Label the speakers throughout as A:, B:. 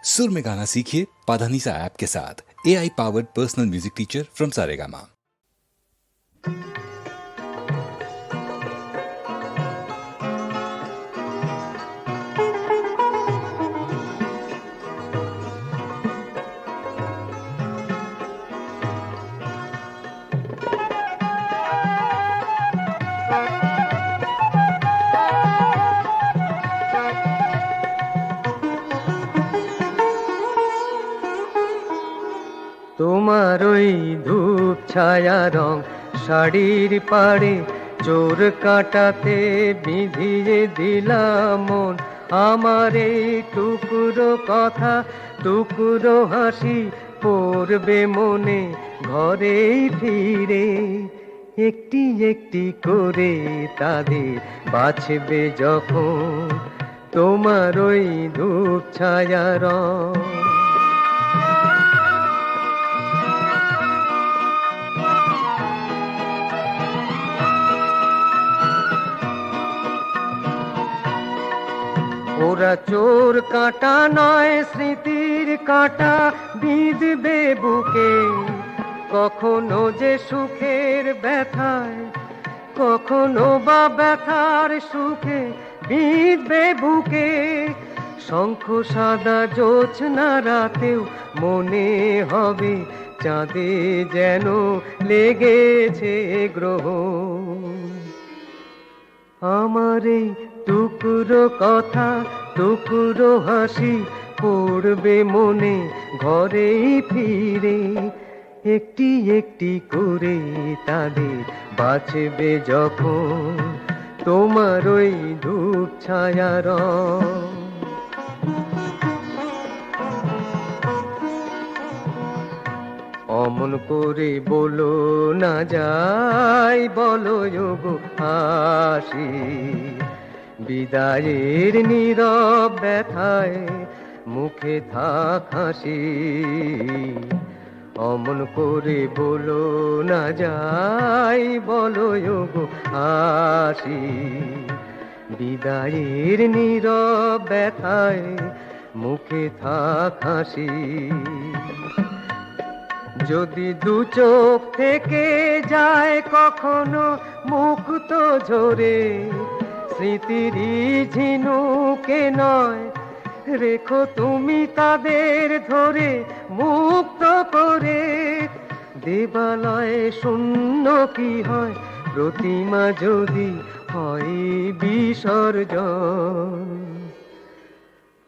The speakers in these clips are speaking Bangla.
A: सुर में गाना सीखिए पाधानीसा ऐप के साथ। AI powered personal music teacher from Saregama.
B: তোমার ওই ধূপ ছায়া রং শাড়ির পাড়ে চোর কাটাতে বিধিয়ে দিলাম মন। আমার এই টুকরো কথা টুকরো হাসি পড়বে মনে ঘরেই ফিরে। একটি একটি করে তাদের বাছবে যখন তোমার ওই ধূপ ছায়া রং। ওরা চোর কাঁটা নয় স্মৃতির কাঁটা বিঁধবে বুকে, কখনো যে সুখের ব্যথায় কখনো বা ব্যথার সুখে বিঁধবে বুকে। শঙ্খ সাদা জোছনা রাতেও মনে হবে চাঁদে যেন লেগেছে গ্রহণ। আমার এই টুকরো কথা টুকরো হাসি পড়বে মনে ঘরেই ফিরে। একটি একটি করে তাদের বাঁচবে যখন তোমার ওই ধূপ ছায়া রং। অমন করে বলো না যাই বলো গো হাসি, বিদায়ের নীরব ব্যথায় মুখে থাক হাসি। অমন করে বলো না যাই বলো গো হাসি, বিদায়ের নীরব ব্যথায় মুখে থাক হাসি। যদি দু চোখ থেকে যায় কখনো মুক্ত ঝরে, স্মৃতির ঝিনুকে নয় রেখো তুমি তাদের ধরে মুক্ত করে। দেবালয়ে শূন্য কি হয় প্রতিমা যদি হয় বিসর্জন।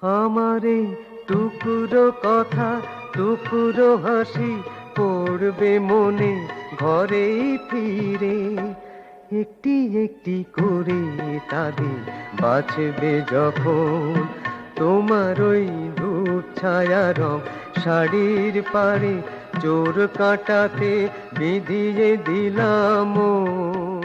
B: আমার এই টুকরো কথা টুকরো হাসি পড়বে মনে ঘরেই ফিরে। একটি একটি করে তাদের বাঁচবে যখন তোমার ওই ধূপ ছায়া রং শাড়ির পাড়ে চোর কাটাতে বিধিয়ে দিলাম মন।